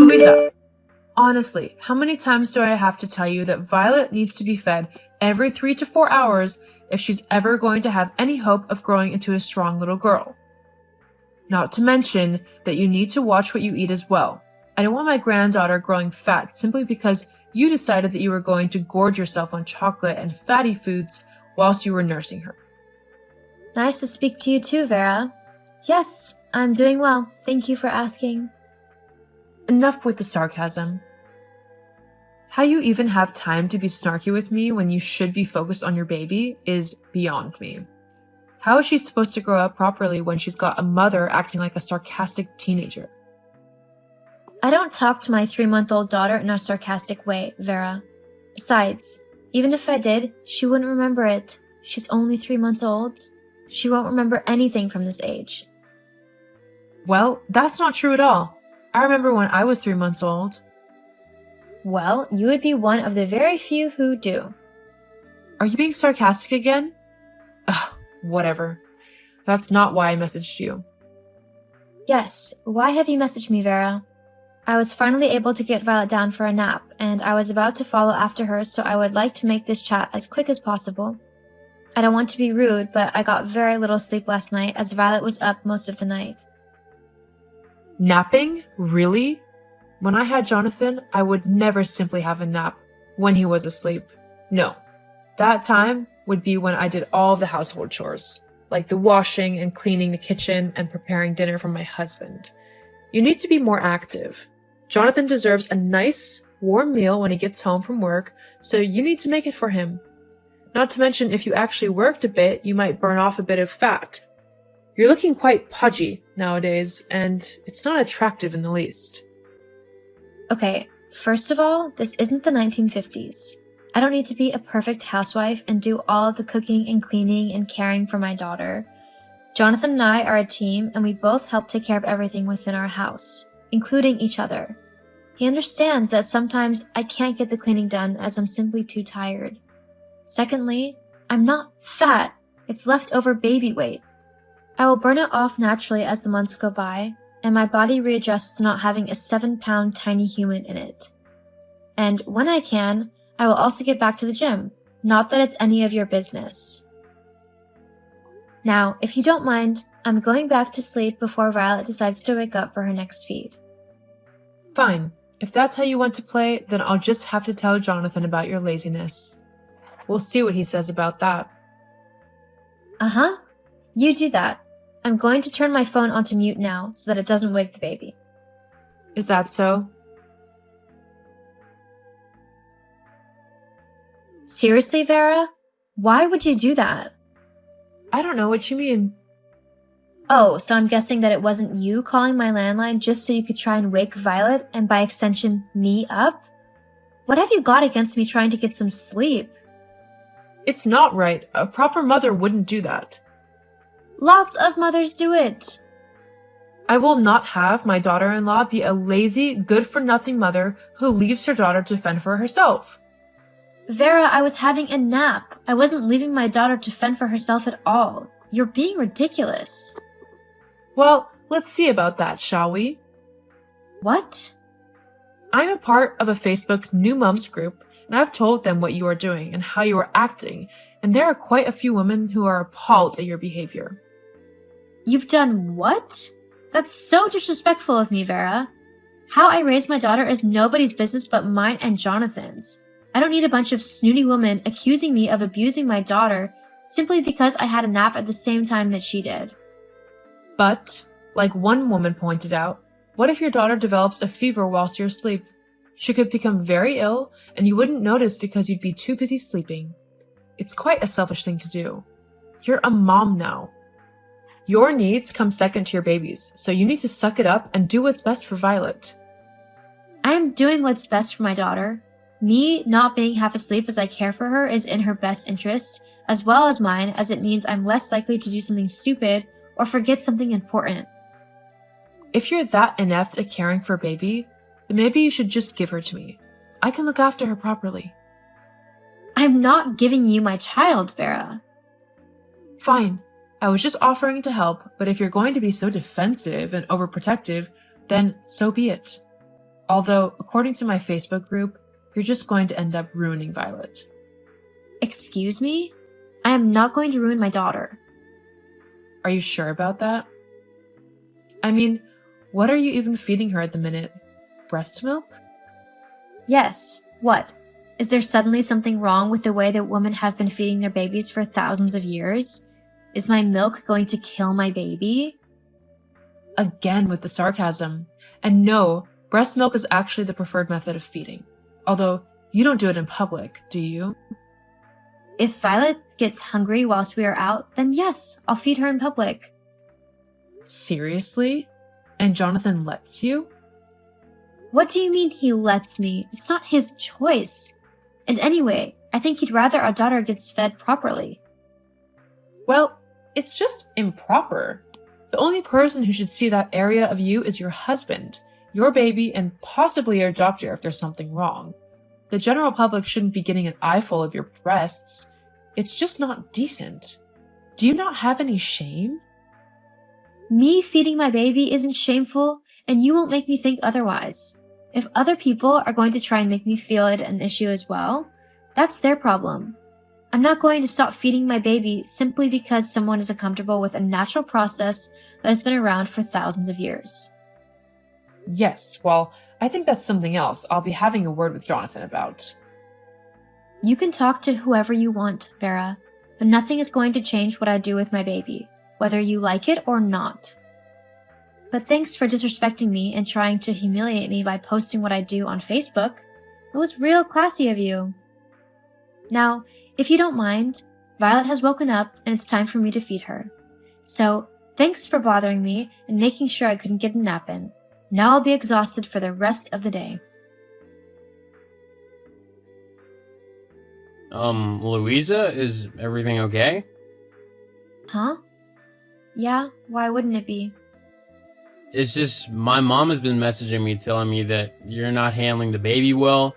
Louisa, honestly, how many times do I have to tell you that Violet needs to be fed every 3 to 4 hours if she's ever going to have any hope of growing into a strong little girl? Not to mention that you need to watch what you eat as well. I don't want my granddaughter growing fat simply because you decided that you were going to gorge yourself on chocolate and fatty foods whilst you were nursing her. Nice to speak to you too, Vera. Yes, I'm doing well. Thank you for asking. Enough with the sarcasm. How you even have time to be snarky with me when you should be focused on your baby is beyond me. How is she supposed to grow up properly when she's got a mother acting like a sarcastic teenager? I don't talk to my 3-month-old daughter in a sarcastic way, Vera. Besides, even if I did, she wouldn't remember it. She's only 3 months old. She won't remember anything from this age. Well, that's not true at all. I remember when I was 3 months old. Well, you would be one of the very few who do. Are you being sarcastic again? Ugh, whatever. That's not why I messaged you. Yes, why have you messaged me, Vera? I was finally able to get Violet down for a nap, and I was about to follow after her, so I would like to make this chat as quick as possible. I don't want to be rude, but I got very little sleep last night as Violet was up most of the night. Napping? Really? When I had Jonathan, I would never simply have a nap when he was asleep. No. That time would be when I did all of the household chores, like the washing and cleaning the kitchen and preparing dinner for my husband. You need to be more active. Jonathan deserves a nice, warm meal when he gets home from work, so you need to make it for him. Not to mention, if you actually worked a bit, you might burn off a bit of fat. You're looking quite pudgy nowadays, and it's not attractive in the least. Okay, first of all, this isn't the 1950s. I don't need to be a perfect housewife and do all of the cooking and cleaning and caring for my daughter. Jonathan and I are a team, and we both help take care of everything within our house, including each other. He understands that sometimes I can't get the cleaning done as I'm simply too tired. Secondly, I'm not fat. It's leftover baby weight. I will burn it off naturally as the months go by, and my body readjusts to not having a 7-pound tiny human in it. And when I can, I will also get back to the gym. Not that it's any of your business. Now, if you don't mind, I'm going back to sleep before Violet decides to wake up for her next feed. Fine. If that's how you want to play, then I'll just have to tell Jonathan about your laziness. We'll see what he says about that. Uh-huh. You do that. I'm going to turn my phone onto mute now so that it doesn't wake the baby. Is that so? Seriously, Vera? Why would you do that? I don't know what you mean. Oh, so I'm guessing that it wasn't you calling my landline just so you could try and wake Violet and by extension me up? What have you got against me trying to get some sleep? It's not right. A proper mother wouldn't do that. Lots of mothers do it. I will not have my daughter-in-law be a lazy, good-for-nothing mother who leaves her daughter to fend for herself. Vera, I was having a nap. I wasn't leaving my daughter to fend for herself at all. You're being ridiculous. Well, let's see about that, shall we? What? I'm a part of a Facebook New Moms group, and I've told them what you are doing and how you are acting, and there are quite a few women who are appalled at your behavior. You've done what? That's so disrespectful of me, Vera. How I raise my daughter is nobody's business but mine and Jonathan's. I don't need a bunch of snooty women accusing me of abusing my daughter simply because I had a nap at the same time that she did. But, like one woman pointed out, what if your daughter develops a fever whilst you're asleep? She could become very ill, and you wouldn't notice because you'd be too busy sleeping. It's quite a selfish thing to do. You're a mom now. Your needs come second to your baby's, so you need to suck it up and do what's best for Violet. I am doing what's best for my daughter. Me not being half asleep as I care for her is in her best interest, as well as mine, as it means I'm less likely to do something stupid or forget something important. If you're that inept at caring for a baby, then maybe you should just give her to me. I can look after her properly. I'm not giving you my child, Vera. Fine. I was just offering to help, but if you're going to be so defensive and overprotective, then so be it. Although, according to my Facebook group, you're just going to end up ruining Violet. Excuse me? I am not going to ruin my daughter. Are you sure about that? I mean, what are you even feeding her at the minute? Breast milk? Yes. What? Is there suddenly something wrong with the way that women have been feeding their babies for thousands of years? Is my milk going to kill my baby? Again with the sarcasm. And no, breast milk is actually the preferred method of feeding. Although, you don't do it in public, do you? If Violet gets hungry whilst we are out, then yes, I'll feed her in public. Seriously? And Jonathan lets you? What do you mean he lets me? It's not his choice. And anyway, I think he'd rather our daughter gets fed properly. Well, it's just improper. The only person who should see that area of you is your husband, your baby, and possibly your doctor if there's something wrong. The general public shouldn't be getting an eyeful of your breasts. It's just not decent. Do you not have any shame? Me feeding my baby isn't shameful, and you won't make me think otherwise. If other people are going to try and make me feel it an issue as well, that's their problem. I'm not going to stop feeding my baby simply because someone is uncomfortable with a natural process that has been around for thousands of years. Yes, well, I think that's something else I'll be having a word with Jonathan about. You can talk to whoever you want, Vera, but nothing is going to change what I do with my baby, whether you like it or not. But thanks for disrespecting me and trying to humiliate me by posting what I do on Facebook. It was real classy of you. Now, if you don't mind, Violet has woken up and it's time for me to feed her. So, thanks for bothering me and making sure I couldn't get a nap in. Now I'll be exhausted for the rest of the day. Louisa, is everything okay? Huh? Yeah, why wouldn't it be? It's just my mom has been messaging me telling me that you're not handling the baby well.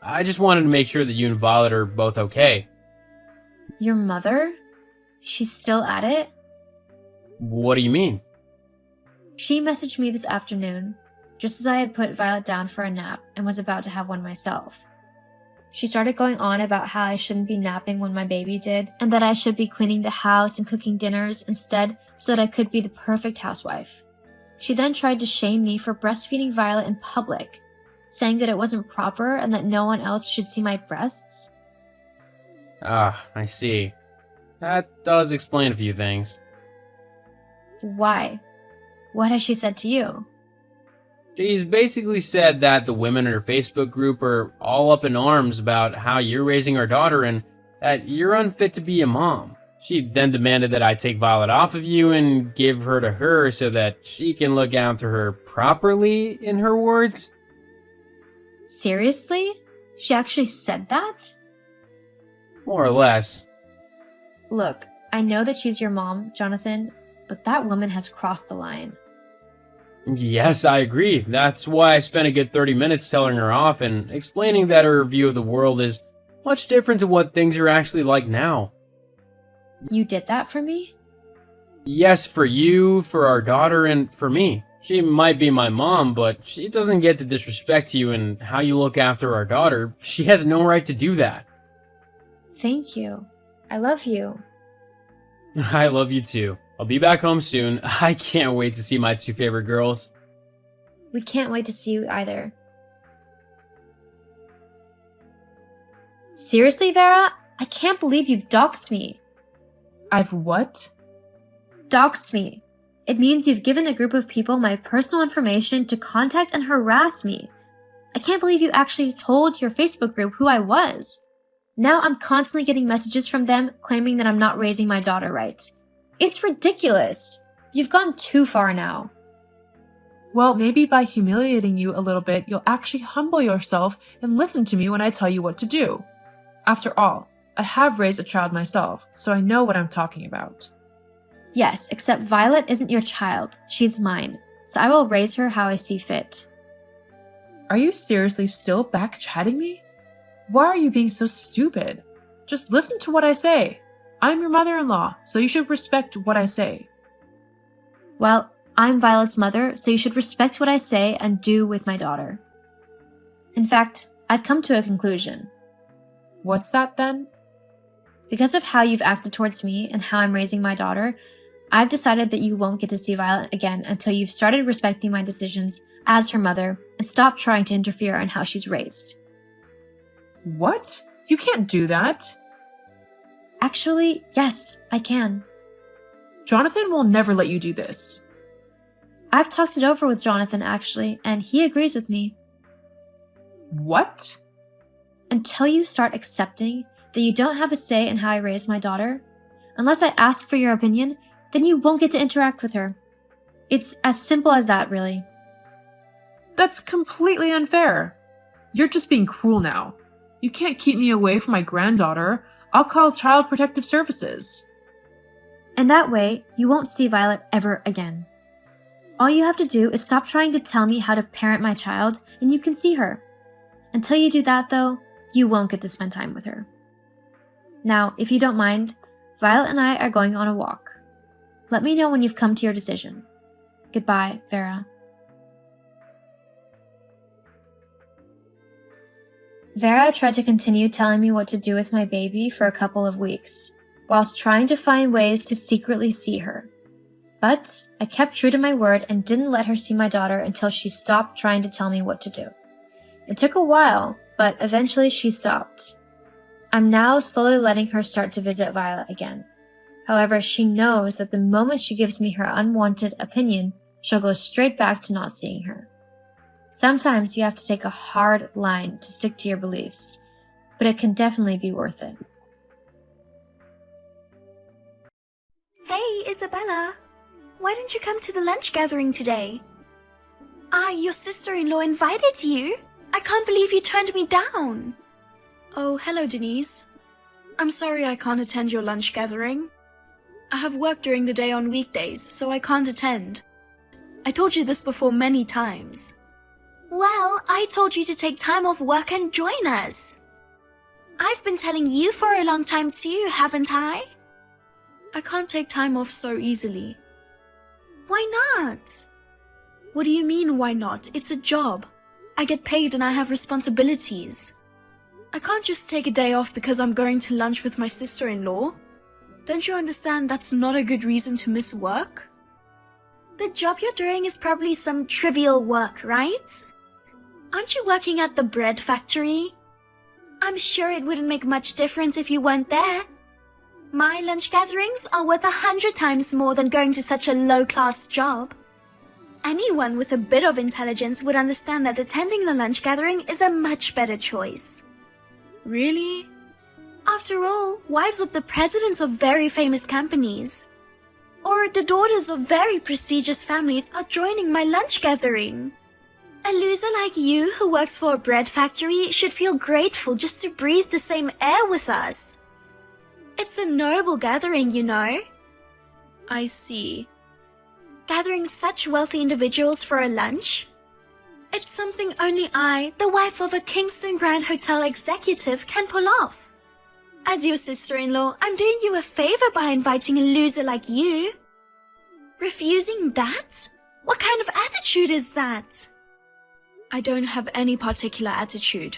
I just wanted to make sure that you and Violet are both okay. Your mother? She's still at it? What do you mean? She messaged me this afternoon, just as I had put Violet down for a nap and was about to have one myself. She started going on about how I shouldn't be napping when my baby did, and that I should be cleaning the house and cooking dinners instead so that I could be the perfect housewife. She then tried to shame me for breastfeeding Violet in public, saying that it wasn't proper and that no one else should see my breasts. Ah, I see. That does explain a few things. Why? What has she said to you? She's basically said that the women in her Facebook group are all up in arms about how you're raising our daughter and that you're unfit to be a mom. She then demanded that I take Violet off of you and give her to her so that she can look after her properly, in her words. Seriously? She actually said that? More or less. Look, I know that she's your mom, Jonathan, but that woman has crossed the line. Yes, I agree. That's why I spent a good 30 minutes telling her off and explaining that her view of the world is much different to what things are actually like now. You did that for me? Yes, for you, for our daughter, and for me. She might be my mom, but she doesn't get to disrespect you and how you look after our daughter. She has no right to do that. Thank you. I love you. I love you too. I'll be back home soon. I can't wait to see my two favorite girls. We can't wait to see you either. Seriously, Vera? I can't believe you've doxed me. I've what? Doxed me. It means you've given a group of people my personal information to contact and harass me. I can't believe you actually told your Facebook group who I was. Now I'm constantly getting messages from them claiming that I'm not raising my daughter right. It's ridiculous. You've gone too far now. Well, maybe by humiliating you a little bit, you'll actually humble yourself and listen to me when I tell you what to do. After all, I have raised a child myself, so I know what I'm talking about. Yes, except Violet isn't your child. She's mine. So I will raise her how I see fit. Are you seriously still back-chatting me? Why are you being so stupid? Just listen to what I say. I'm your mother-in-law, so you should respect what I say. Well, I'm Violet's mother, so you should respect what I say and do with my daughter. In fact, I've come to a conclusion. What's that then? Because of how you've acted towards me and how I'm raising my daughter, I've decided that you won't get to see Violet again until you've started respecting my decisions as her mother and stopped trying to interfere in how she's raised. What? You can't do that. Actually, yes, I can. Jonathan will never let you do this. I've talked it over with Jonathan, actually, and he agrees with me. What? Until you start accepting that you don't have a say in how I raise my daughter, unless I ask for your opinion, then you won't get to interact with her. It's as simple as that, really. That's completely unfair. You're just being cruel now. You can't keep me away from my granddaughter. I'll call Child Protective Services. And that way, you won't see Violet ever again. All you have to do is stop trying to tell me how to parent my child, and you can see her. Until you do that, though, you won't get to spend time with her. Now, if you don't mind, Violet and I are going on a walk. Let me know when you've come to your decision. Goodbye, Vera. Vera tried to continue telling me what to do with my baby for a couple of weeks, whilst trying to find ways to secretly see her. But I kept true to my word and didn't let her see my daughter until she stopped trying to tell me what to do. It took a while, but eventually she stopped. I'm now slowly letting her start to visit Violet again. However, she knows that the moment she gives me her unwanted opinion, she'll go straight back to not seeing her. Sometimes you have to take a hard line to stick to your beliefs, but it can definitely be worth it. Hey, Isabella. Why didn't you come to the lunch gathering today? Your sister-in-law invited you. I can't believe you turned me down. Oh, hello, Denise. I'm sorry I can't attend your lunch gathering. I have work during the day on weekdays, so I can't attend. I told you this before many times. Well, I told you to take time off work and join us. I've been telling you for a long time too, haven't I? I can't take time off so easily. Why not? What do you mean, why not? It's a job. I get paid and I have responsibilities. I can't just take a day off because I'm going to lunch with my sister-in-law. Don't you understand that's not a good reason to miss work? The job you're doing is probably some trivial work, right? Aren't you working at the bread factory? I'm sure it wouldn't make much difference if you weren't there. My lunch gatherings are worth 100 times more than going to such a low-class job. Anyone with a bit of intelligence would understand that attending the lunch gathering is a much better choice. Really? After all, wives of the presidents of very famous companies, or the daughters of very prestigious families are joining my lunch gathering. A loser like you who works for a bread factory should feel grateful just to breathe the same air with us. It's a noble gathering, you know. I see. Gathering such wealthy individuals for a lunch? It's something only I, the wife of a Kingston Grand Hotel executive, can pull off. As your sister-in-law, I'm doing you a favor by inviting a loser like you. Refusing that? What kind of attitude is that? I don't have any particular attitude.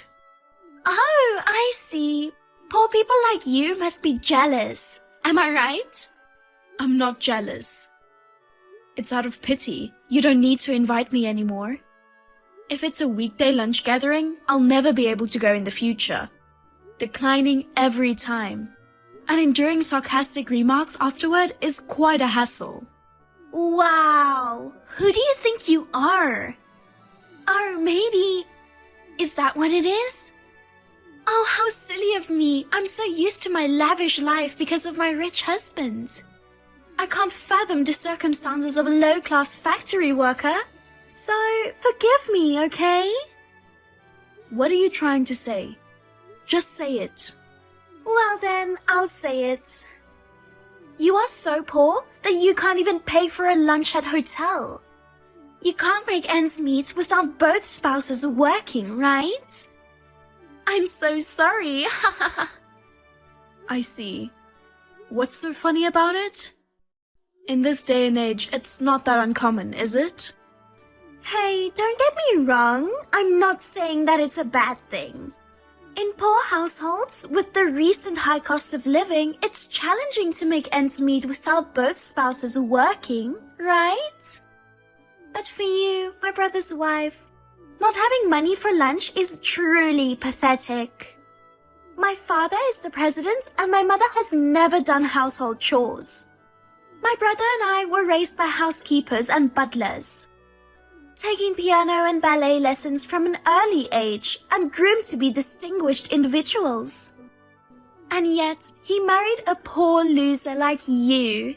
Oh, I see. Poor people like you must be jealous. Am I right? I'm not jealous. It's out of pity. You don't need to invite me anymore. If it's a weekday lunch gathering, I'll never be able to go in the future. Declining every time. And enduring sarcastic remarks afterward is quite a hassle. Wow! Who do you think you are? Or maybe... is that what it is? Oh, how silly of me. I'm so used to my lavish life because of my rich husband. I can't fathom the circumstances of a low-class factory worker. So, forgive me, okay? What are you trying to say? Just say it. Well then, I'll say it. You are so poor that you can't even pay for a lunch at hotel. You can't make ends meet without both spouses working, right? I'm so sorry. I see. What's so funny about it? In this day and age, it's not that uncommon, is it? Hey, don't get me wrong. I'm not saying that it's a bad thing. In poor households, with the recent high cost of living, it's challenging to make ends meet without both spouses working, right? But for you, my brother's wife, not having money for lunch is truly pathetic. My father is the president and my mother has never done household chores. My brother and I were raised by housekeepers and butlers, taking piano and ballet lessons from an early age and groomed to be distinguished individuals. And yet, he married a poor loser like you.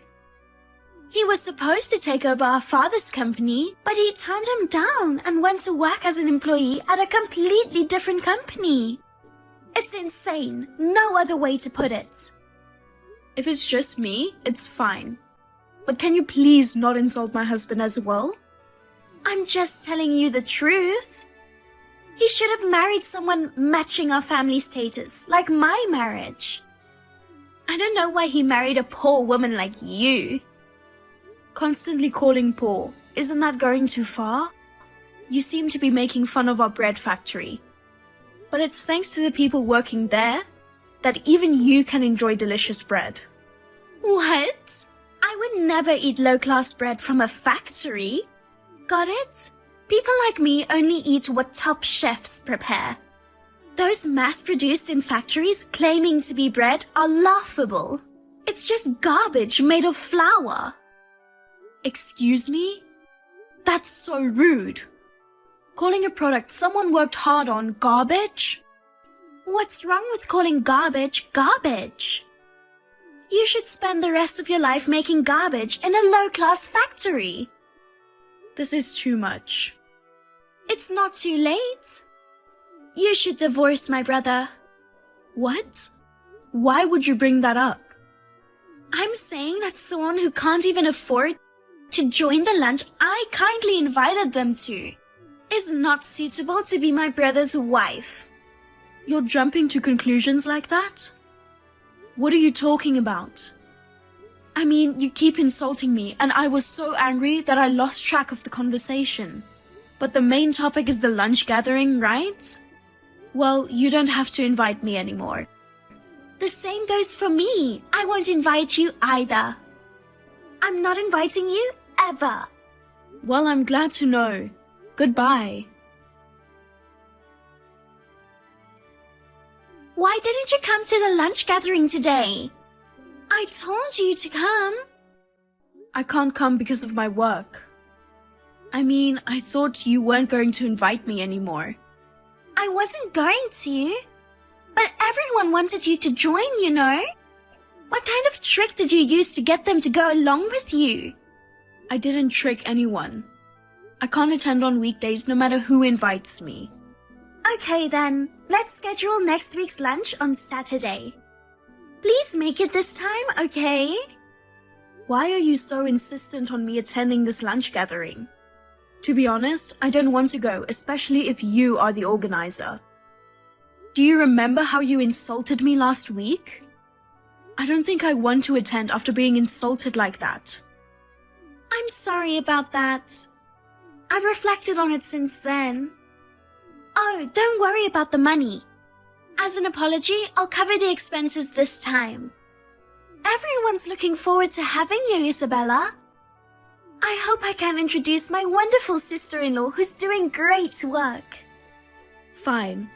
He was supposed to take over our father's company, but he turned him down and went to work as an employee at a completely different company. It's insane. No other way to put it. If it's just me, it's fine. But can you please not insult my husband as well? I'm just telling you the truth. He should have married someone matching our family status, like my marriage. I don't know why he married a poor woman like you. Constantly calling poor, isn't that going too far? You seem to be making fun of our bread factory. But it's thanks to the people working there that even you can enjoy delicious bread. What? I would never eat low-class bread from a factory. Got it? People like me only eat what top chefs prepare. Those mass-produced in factories claiming to be bread are laughable. It's just garbage made of flour. Excuse me? That's so rude. Calling a product someone worked hard on garbage? What's wrong with calling garbage garbage? You should spend the rest of your life making garbage in a low-class factory. This is too much. It's not too late. You should divorce my brother. What? Why would you bring that up? I'm saying that someone who can't even afford to join the lunch I kindly invited them to is not suitable to be my brother's wife. You're jumping to conclusions like that? What are you talking about? I mean, you keep insulting me, and I was so angry that I lost track of the conversation. But the main topic is the lunch gathering, right? Well, you don't have to invite me anymore. The same goes for me. I won't invite you either. I'm not inviting you ever. Well, I'm glad to know. Goodbye. Why didn't you come to the lunch gathering today? I told you to come. I can't come because of my work. I mean, I thought you weren't going to invite me anymore. I wasn't going to. But everyone wanted you to join, you know. What kind of trick did you use to get them to go along with you? I didn't trick anyone. I can't attend on weekdays no matter who invites me. Okay then, let's schedule next week's lunch on Saturday. Please make it this time, okay? Why are you so insistent on me attending this lunch gathering? To be honest, I don't want to go, especially if you are the organizer. Do you remember how you insulted me last week? I don't think I want to attend after being insulted like that. I'm sorry about that. I've reflected on it since then. Oh, don't worry about the money. As an apology, I'll cover the expenses this time. Everyone's looking forward to having you, Isabella. I hope I can introduce my wonderful sister-in-law who's doing great work. Fine.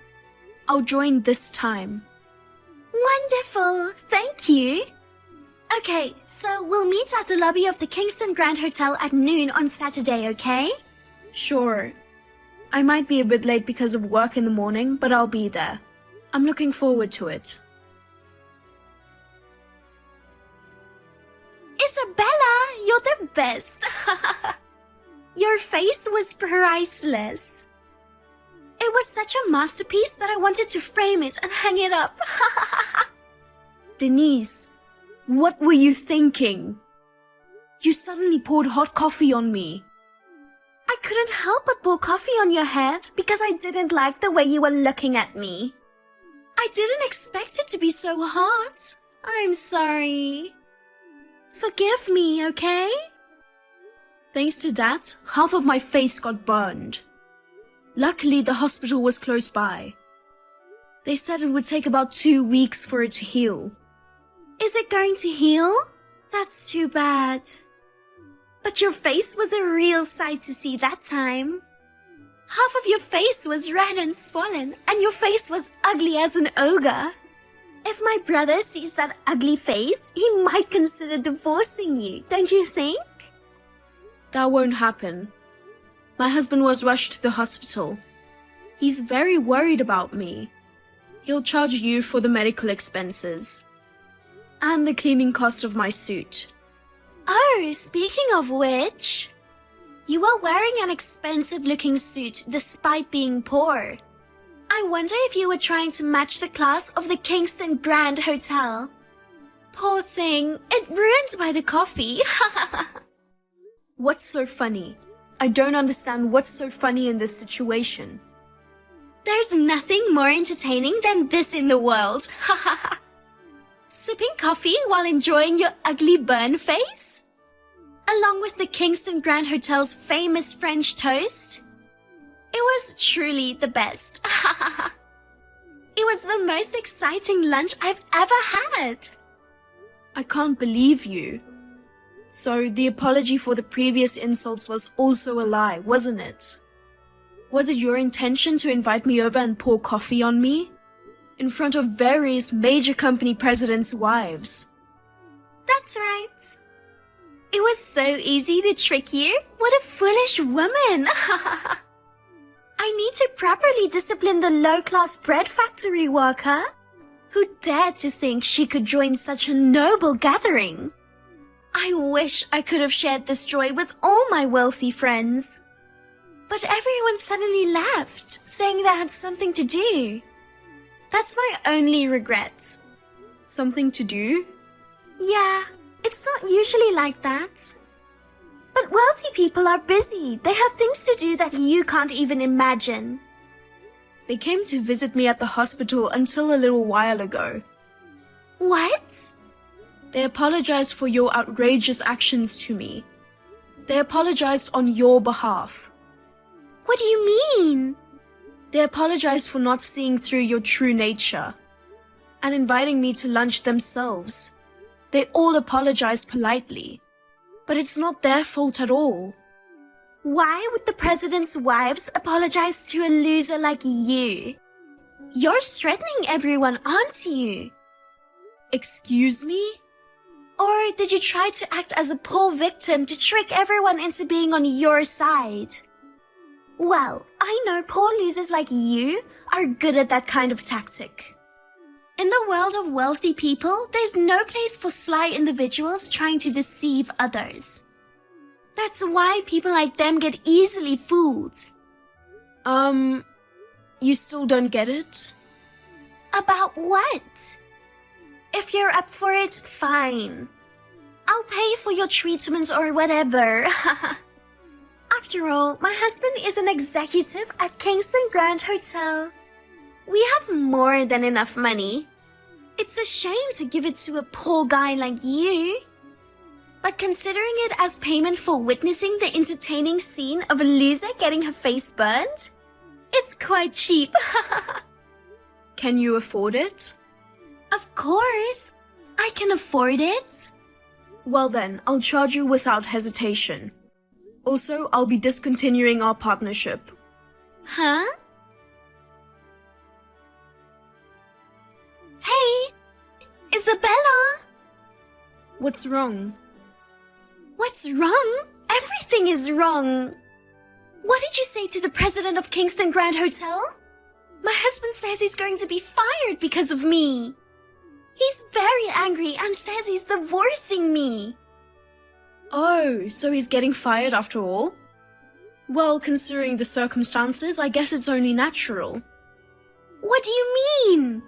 I'll join this time. Wonderful. Thank you. Okay, so we'll meet at the lobby of the Kingston Grand Hotel at noon on Saturday, okay? Sure. I might be a bit late because of work in the morning, but I'll be there. I'm looking forward to it. Isabella, you're the best. Your face was priceless. It was such a masterpiece that I wanted to frame it and hang it up. Denise, what were you thinking? You suddenly poured hot coffee on me. I couldn't help but pour coffee on your head because I didn't like the way you were looking at me. I didn't expect it to be so hot. I'm sorry. Forgive me, okay? Thanks to that, half of my face got burned. Luckily, the hospital was close by. They said it would take about 2 weeks for it to heal. Is it going to heal? That's too bad. But your face was a real sight to see that time. Half of your face was red and swollen, and your face was ugly as an ogre. If my brother sees that ugly face, he might consider divorcing you, don't you think? That won't happen. My husband was rushed to the hospital. He's very worried about me. He'll charge you for the medical expenses and the cleaning cost of my suit. Oh, speaking of which, you are wearing an expensive-looking suit despite being poor. I wonder if you were trying to match the class of the Kingston Grand Hotel. Poor thing, it ruined by the coffee. What's so funny? I don't understand what's so funny in this situation. There's nothing more entertaining than this in the world. Sipping coffee while enjoying your ugly burn face? Along with the Kingston Grand Hotel's famous French toast? It was truly the best. It was the most exciting lunch I've ever had. I can't believe you. So the apology for the previous insults was also a lie, wasn't it? Was it your intention to invite me over and pour coffee on me? In front of various major company presidents' wives? That's right. It was so easy to trick you. What a foolish woman. I need to properly discipline the low-class bread factory worker who dared to think she could join such a noble gathering. I wish I could have shared this joy with all my wealthy friends. But everyone suddenly left, saying they had something to do. That's my only regret. Something to do? Yeah, it's not usually like that. But wealthy people are busy. They have things to do that you can't even imagine. They came to visit me at the hospital until a little while ago. What? They apologized for your outrageous actions to me. They apologized on your behalf. What do you mean? They apologized for not seeing through your true nature and inviting me to lunch themselves. They all apologized politely, but it's not their fault at all. Why would the president's wives apologize to a loser like you? You're threatening everyone, aren't you? Excuse me? Or did you try to act as a poor victim to trick everyone into being on your side? Well, I know poor losers like you are good at that kind of tactic. In the world of wealthy people, there's no place for sly individuals trying to deceive others. That's why people like them get easily fooled. You still don't get it? About what? If you're up for it, fine. I'll pay for your treatment or whatever. After all, my husband is an executive at Kingston Grand Hotel. We have more than enough money. It's a shame to give it to a poor guy like you. But considering it as payment for witnessing the entertaining scene of a loser getting her face burned, it's quite cheap. Can you afford it? Of course, I can afford it. Well then, I'll charge you without hesitation. Also, I'll be discontinuing our partnership. Huh? Hey, Isabella! What's wrong? What's wrong? Everything is wrong. What did you say to the president of Kingston Grand Hotel? My husband says he's going to be fired because of me. He's very angry and says he's divorcing me. Oh, so he's getting fired after all? Well, considering the circumstances, I guess it's only natural. What do you mean?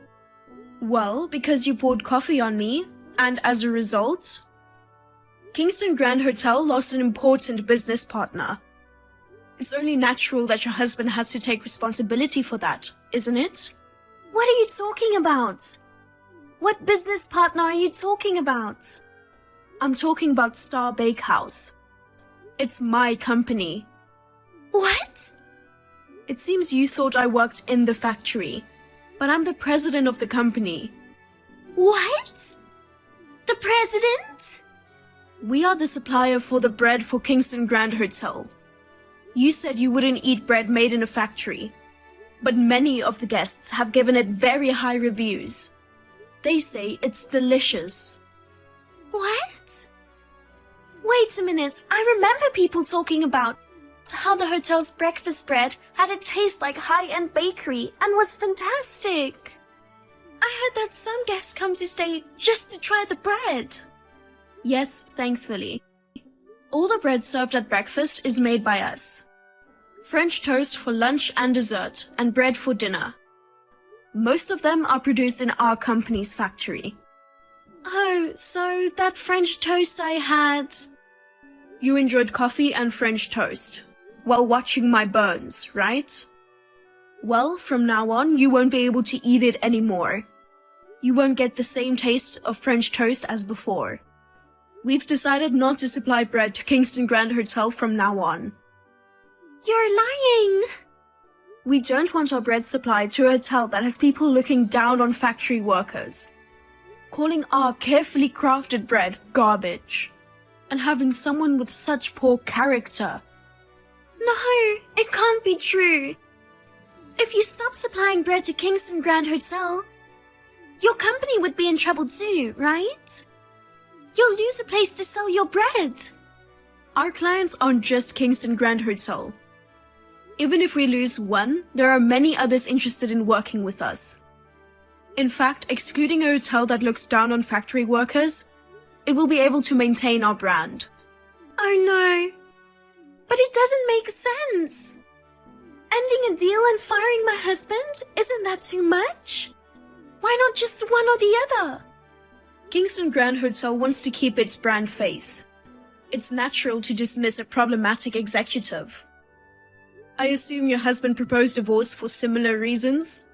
Well, because you poured coffee on me, and as a result, Kingston Grand Hotel lost an important business partner. It's only natural that your husband has to take responsibility for that, isn't it? What are you talking about? What business partner are you talking about? I'm talking about Star Bakehouse. It's my company. What? It seems you thought I worked in the factory, but I'm the president of the company. What? The president? We are the supplier for the bread for Kingston Grand Hotel. You said you wouldn't eat bread made in a factory, but many of the guests have given it very high reviews. They say it's delicious. What? Wait a minute, I remember people talking about how the hotel's breakfast bread had a taste like high-end bakery and was fantastic. I heard that some guests come to stay just to try the bread. Yes, thankfully. All the bread served at breakfast is made by us. French toast for lunch and dessert, and bread for dinner. Most of them are produced in our company's factory. Oh, so that French toast I had... You enjoyed coffee and French toast while watching my burns, right? Well, from now on, you won't be able to eat it anymore. You won't get the same taste of French toast as before. We've decided not to supply bread to Kingston Grand Hotel from now on. You're lying! We don't want our bread supplied to a hotel that has people looking down on factory workers, calling our carefully crafted bread garbage, and having someone with such poor character. No, it can't be true. If you stop supplying bread to Kingston Grand Hotel, your company would be in trouble too, right? You'll lose a place to sell your bread. Our clients aren't just Kingston Grand Hotel. Even if we lose one, there are many others interested in working with us. In fact, excluding a hotel that looks down on factory workers, it will be able to maintain our brand. Oh no. But it doesn't make sense. Ending a deal and firing my husband, isn't that too much? Why not just one or the other? Kingston Grand Hotel wants to keep its brand face. It's natural to dismiss a problematic executive. I assume your husband proposed divorce for similar reasons?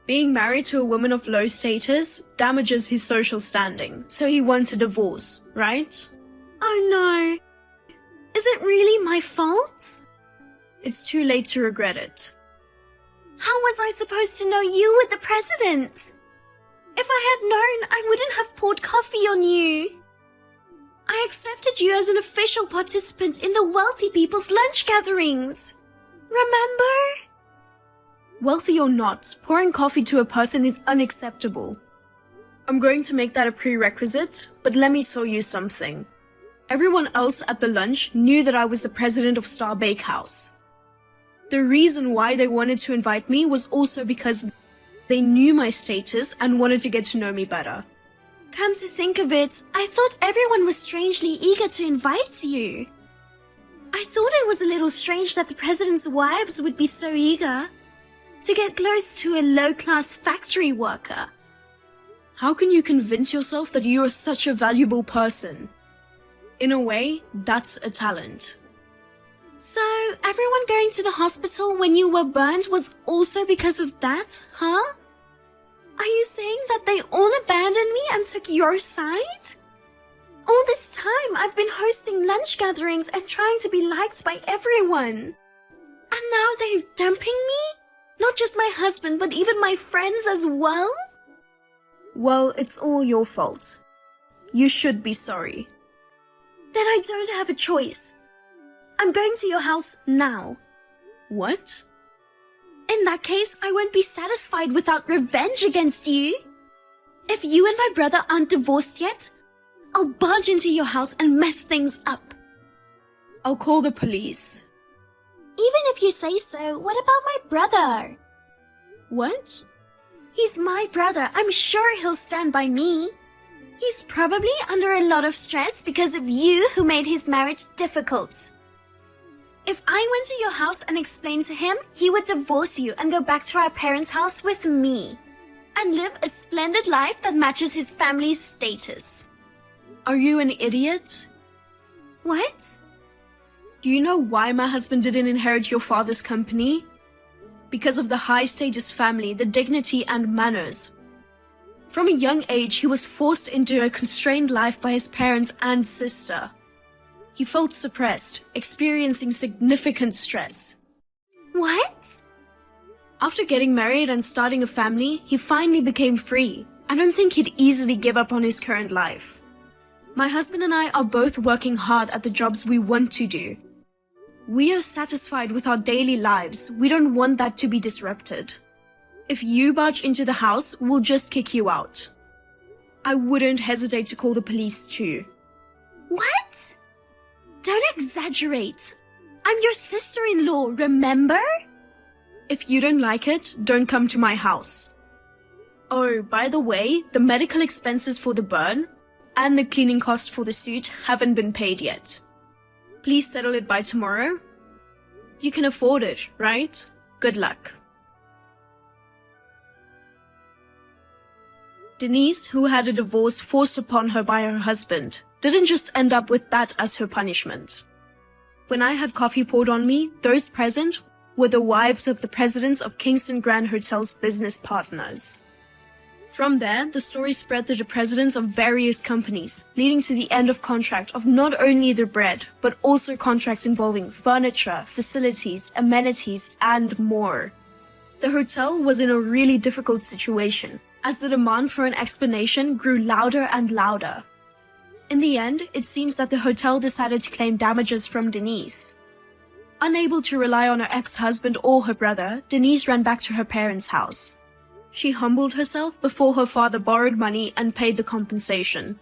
Being married to a woman of low status damages his social standing, so he wants a divorce, right? Oh no. Is it really my fault? It's too late to regret it. How was I supposed to know you were the president? If I had known, I wouldn't have poured coffee on you. I accepted you as an official participant in the wealthy people's lunch gatherings. Remember? Wealthy or not, pouring coffee to a person is unacceptable. I'm going to make that a prerequisite, but let me tell you something. Everyone else at the lunch knew that I was the president of Star Bakehouse. The reason why they wanted to invite me was also because they knew my status and wanted to get to know me better. Come to think of it, I thought everyone was strangely eager to invite you. I thought it was a little strange that the president's wives would be so eager to get close to a low-class factory worker. How can you convince yourself that you are such a valuable person? In a way, that's a talent. So, everyone going to the hospital when you were burned was also because of that, huh? Are you saying that they all abandoned me and took your side? All this time, I've been hosting lunch gatherings and trying to be liked by everyone. And now they're dumping me? Not just my husband, but even my friends as well? Well, it's all your fault. You should be sorry. Then I don't have a choice. I'm going to your house now. What? In that case, I won't be satisfied without revenge against you. If you and my brother aren't divorced yet, I'll barge into your house and mess things up. I'll call the police. Even if you say so, what about my brother? What? He's my brother. I'm sure he'll stand by me. He's probably under a lot of stress because of you who made his marriage difficult. If I went to your house and explained to him, he would divorce you and go back to our parents' house with me and live a splendid life that matches his family's status. Are you an idiot? What? Do you know why my husband didn't inherit your father's company? Because of the high status family, the dignity and manners. From a young age, he was forced into a constrained life by his parents and sister. He felt suppressed, experiencing significant stress. What? After getting married and starting a family, he finally became free. I don't think he'd easily give up on his current life. My husband and I are both working hard at the jobs we want to do. We are satisfied with our daily lives. We don't want that to be disrupted. If you barge into the house, we'll just kick you out. I wouldn't hesitate to call the police too. What? Don't exaggerate. I'm your sister-in-law, remember? If you don't like it, don't come to my house. Oh, by the way, the medical expenses for the burn and the cleaning costs for the suit haven't been paid yet. Please settle it by tomorrow. You can afford it, right? Good luck. Denise, who had a divorce forced upon her by her husband, didn't just end up with that as her punishment. When I had coffee poured on me, those present were the wives of the presidents of Kingston Grand Hotel's business partners. From there, the story spread to the presidents of various companies, leading to the end of contract of not only the bread, but also contracts involving furniture, facilities, amenities, and more. The hotel was in a really difficult situation, as the demand for an explanation grew louder and louder. In the end, it seems that the hotel decided to claim damages from Denise. Unable to rely on her ex-husband or her brother, Denise ran back to her parents' house. She humbled herself before her father borrowed money and paid the compensation.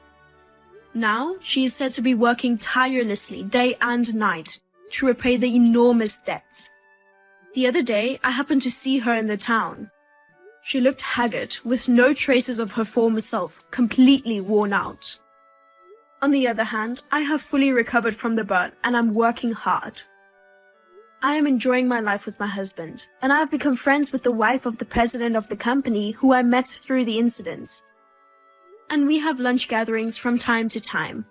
Now, she is said to be working tirelessly day and night to repay the enormous debts. The other day, I happened to see her in the town. She looked haggard, with no traces of her former self, completely worn out. On the other hand, I have fully recovered from the burn and I'm working hard. I am enjoying my life with my husband, and I have become friends with the wife of the president of the company who I met through the incident. And we have lunch gatherings from time to time.